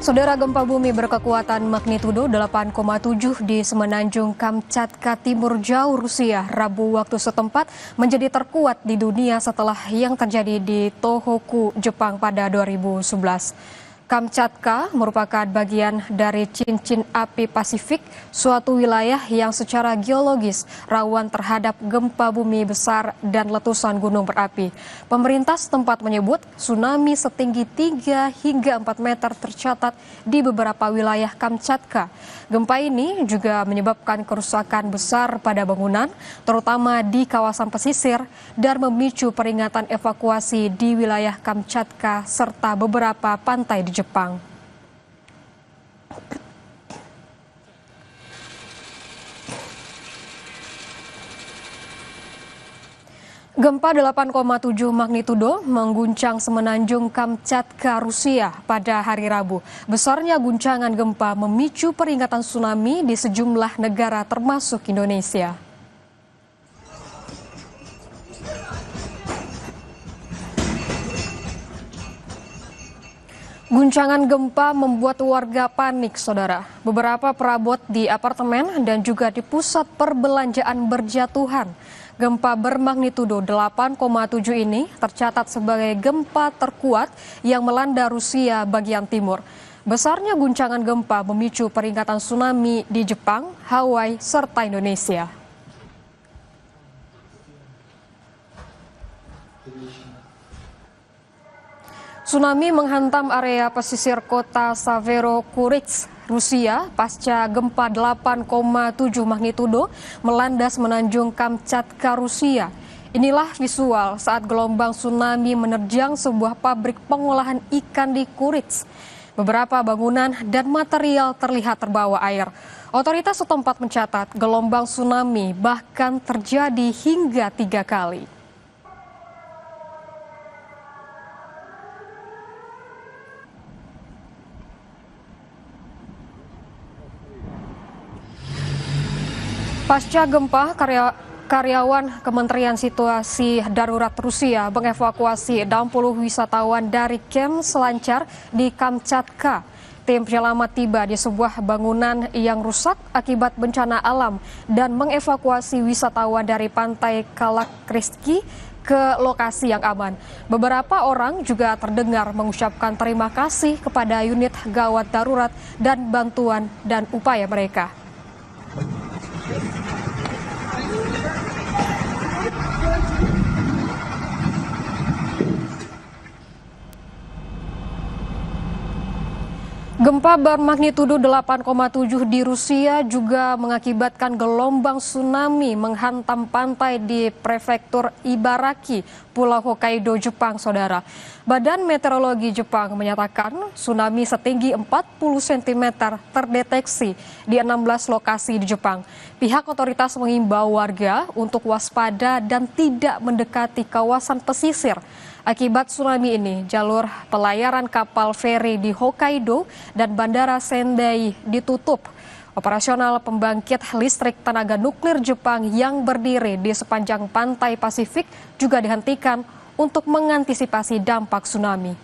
Saudara, gempa bumi berkekuatan magnitudo 8,7 di Semenanjung Kamchatka Timur Jauh Rusia Rabu waktu setempat menjadi terkuat di dunia setelah yang terjadi di Tohoku, Jepang pada 2011. Kamchatka merupakan bagian dari cincin api Pasifik, suatu wilayah yang secara geologis rawan terhadap gempa bumi besar dan letusan gunung berapi. Pemerintah setempat menyebut tsunami setinggi 3 hingga 4 meter tercatat di beberapa wilayah Kamchatka. Gempa ini juga menyebabkan kerusakan besar pada bangunan, terutama di kawasan pesisir, dan memicu peringatan evakuasi di wilayah Kamchatka serta beberapa pantai di Jepang. Gempa 8,7 magnitudo mengguncang Semenanjung Kamchatka, Rusia pada hari Rabu. Besarnya guncangan gempa memicu peringatan tsunami di sejumlah negara termasuk Indonesia. Guncangan gempa membuat warga panik, saudara. Beberapa perabot di apartemen dan juga di pusat perbelanjaan berjatuhan. Gempa bermagnitudo 8,7 ini tercatat sebagai gempa terkuat yang melanda Rusia bagian timur. Besarnya guncangan gempa memicu peringatan tsunami di Jepang, Hawaii, serta Indonesia. Tsunami menghantam area pesisir kota Severodvinsk, Rusia pasca gempa 8,7 magnitudo melanda Semenanjung Kamchatka, Rusia. Inilah visual saat gelombang tsunami menerjang sebuah pabrik pengolahan ikan di Kursk. Beberapa bangunan dan material terlihat terbawa air. Otoritas setempat mencatat gelombang tsunami bahkan terjadi hingga 3 kali. Pasca gempa, karyawan Kementerian Situasi Darurat Rusia mengevakuasi 60 wisatawan dari kamp selancar di Kamchatka. Tim penyelamat tiba di sebuah bangunan yang rusak akibat bencana alam dan mengevakuasi wisatawan dari pantai Kalakriski ke lokasi yang aman. Beberapa orang juga terdengar mengucapkan terima kasih kepada unit gawat darurat dan bantuan dan upaya mereka. Gempa bermagnitudo 8,7 di Rusia juga mengakibatkan gelombang tsunami menghantam pantai di prefektur Ibaraki, Pulau Hokkaido, Jepang, saudara. Badan Meteorologi Jepang menyatakan tsunami setinggi 40 cm terdeteksi di 16 lokasi di Jepang. Pihak otoritas mengimbau warga untuk waspada dan tidak mendekati kawasan pesisir. Akibat tsunami ini, jalur pelayaran kapal feri di Hokkaido dan Bandara Sendai ditutup. Operasional pembangkit listrik tenaga nuklir Jepang yang berdiri di sepanjang pantai Pasifik juga dihentikan untuk mengantisipasi dampak tsunami.